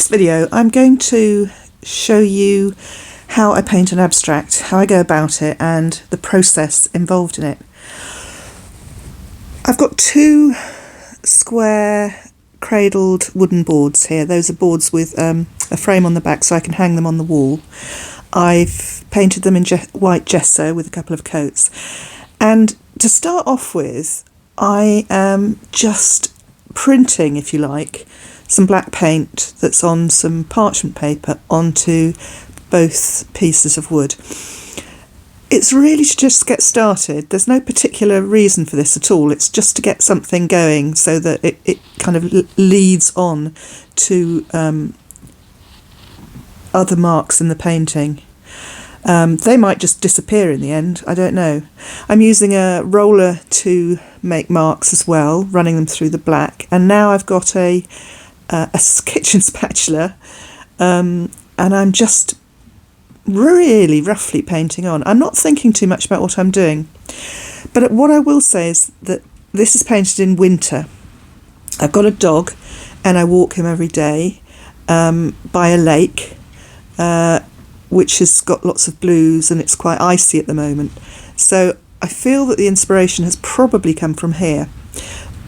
this video I'm going to show you how I paint an abstract, how I go about it and the process involved in it. I've got two square cradled wooden boards here. Those are boards with a frame on the back so I can hang them on the wall. I've painted them in white gesso with a couple of coats, and to start off with I am just printing, if you like, some black paint that's on some parchment paper onto both pieces of wood. It's really to just get started. There's no particular reason for this at all. It's just to get something going so that it kind of leads on to other marks in the painting. They might just disappear in the end, I don't know. I'm using a roller to make marks as well, running them through the black, and now I've got a kitchen spatula, and I'm just really roughly painting on. I'm not thinking too much about what I'm doing, but what I will say is that this is painted in winter. I've got a dog and I walk him every day by a lake, which has got lots of blues and it's quite icy at the moment. So I feel that the inspiration has probably come from here.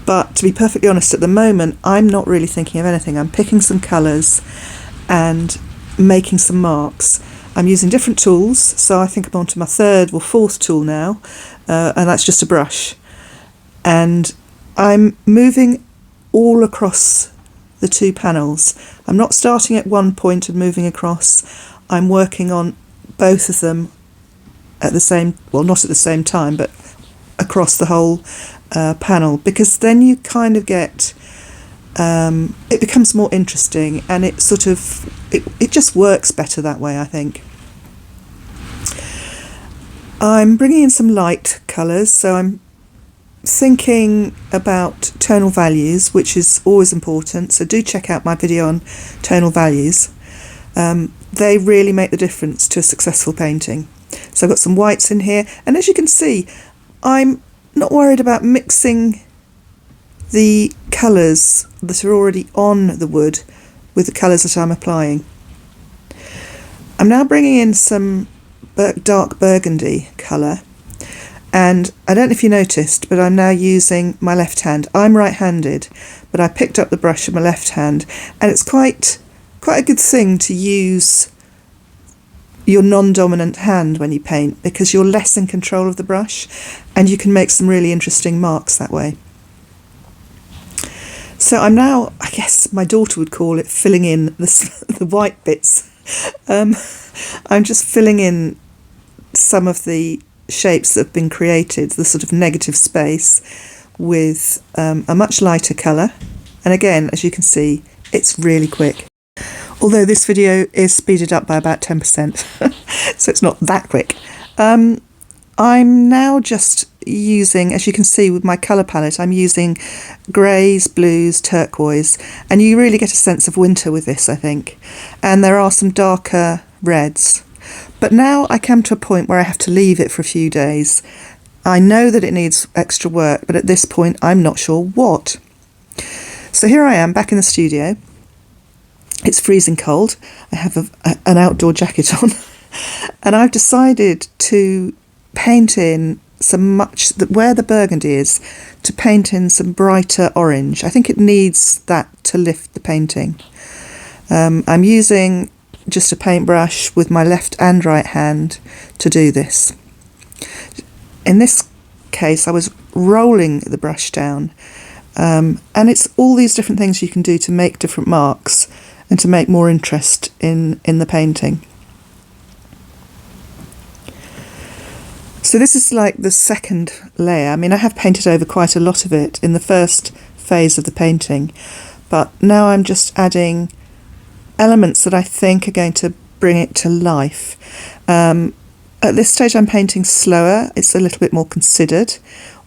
But to be perfectly honest, at the moment, I'm not really thinking of anything. I'm picking some colours and making some marks. I'm using different tools, so I think I'm on to my third or fourth tool now, and that's just a brush. And I'm moving all across the two panels. I'm not starting at one point and moving across. I'm working on both of them at the same, well, not at the same time, but across the whole panel, because then you kind of get, it becomes more interesting, and it sort of, it just works better that way, I think. I'm bringing in some light colours, so I'm thinking about tonal values, which is always important, so do check out my video on tonal values. They really make the difference to a successful painting. So I've got some whites in here, and as you can see, I'm not worried about mixing the colours that are already on the wood with the colours that I'm applying. I'm now bringing in some dark burgundy colour, and I don't know if you noticed, but I'm now using my left hand. I'm right-handed, but I picked up the brush with my left hand, and it's quite a good thing to use your non-dominant hand when you paint, because you're less in control of the brush and you can make some really interesting marks that way. So I'm now, I guess my daughter would call it, filling in the white bits. I'm just filling in some of the shapes that have been created, the sort of negative space, with a much lighter colour. And again, as you can see, it's really quick. Although this video is speeded up by about 10%, so it's not that quick. I'm now just using, as you can see with my colour palette, I'm using greys, blues, turquoise, and you really get a sense of winter with this, I think. And there are some darker reds. But now I come to a point where I have to leave it for a few days. I know that it needs extra work, but at this point I'm not sure what. So here I am back in the studio. It's freezing cold. I have an outdoor jacket on, and I've decided to paint in some where the burgundy is, to paint in some brighter orange. I think it needs that to lift the painting. I'm using just a paintbrush with my left and right hand to do this. In this case, I was rolling the brush down, and it's all these different things you can do to make different marks and to make more interest in the painting. So this is like the second layer. I mean, I have painted over quite a lot of it in the first phase of the painting, but now I'm just adding elements that I think are going to bring it to life. At this stage I'm painting slower. It's a little bit more considered,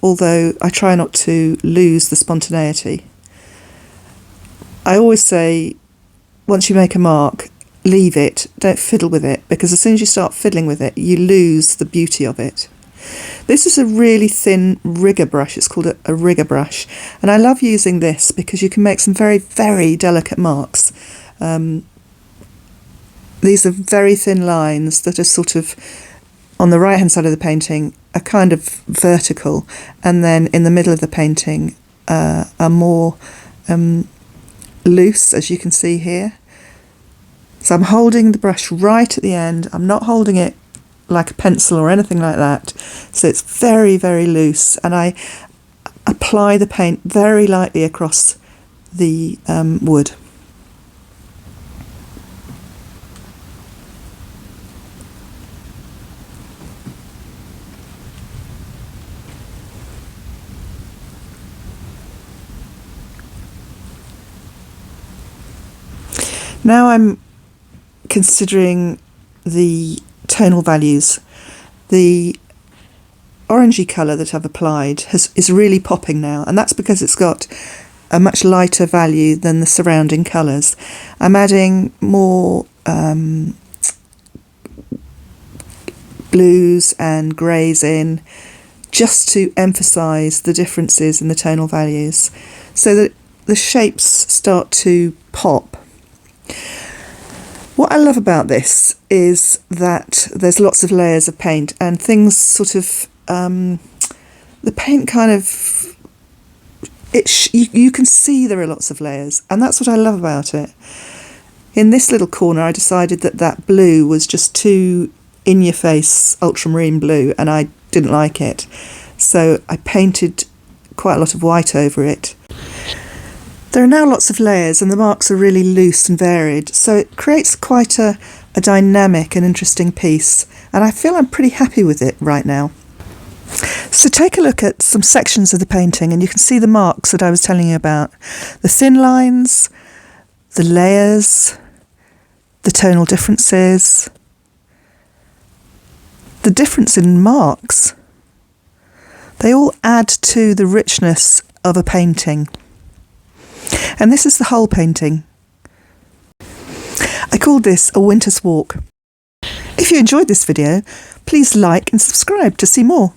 although I try not to lose the spontaneity. I always say, once you make a mark, leave it, don't fiddle with it, because as soon as you start fiddling with it, you lose the beauty of it. This is a really thin rigger brush. It's called a rigger brush, and I love using this because you can make some very, very delicate marks. These are very thin lines that are sort of, on the right hand side of the painting, are kind of vertical, and then in the middle of the painting are more loose, as you can see here. So I'm holding the brush right at the end. I'm not holding it like a pencil or anything like that. So it's very, very loose, and I apply the paint very lightly across the wood. Now I'm considering the tonal values. The orangey colour that I've applied is really popping now, and that's because it's got a much lighter value than the surrounding colours. I'm adding more blues and greys in, just to emphasise the differences in the tonal values, so that the shapes start to pop. What I love about this is that there's lots of layers of paint, and things sort of, the paint kind of, you can see there are lots of layers, and that's what I love about it. In this little corner I decided that blue was just too in-your-face ultramarine blue, and I didn't like it, so I painted quite a lot of white over it. There are now lots of layers, and the marks are really loose and varied, so it creates quite a dynamic and interesting piece, and I feel I'm pretty happy with it right now. So take a look at some sections of the painting, and you can see the marks that I was telling you about. The thin lines, the layers, the tonal differences, the difference in marks. They all add to the richness of a painting. And this is the whole painting. I called this a winter's walk. If you enjoyed this video, please like and subscribe to see more.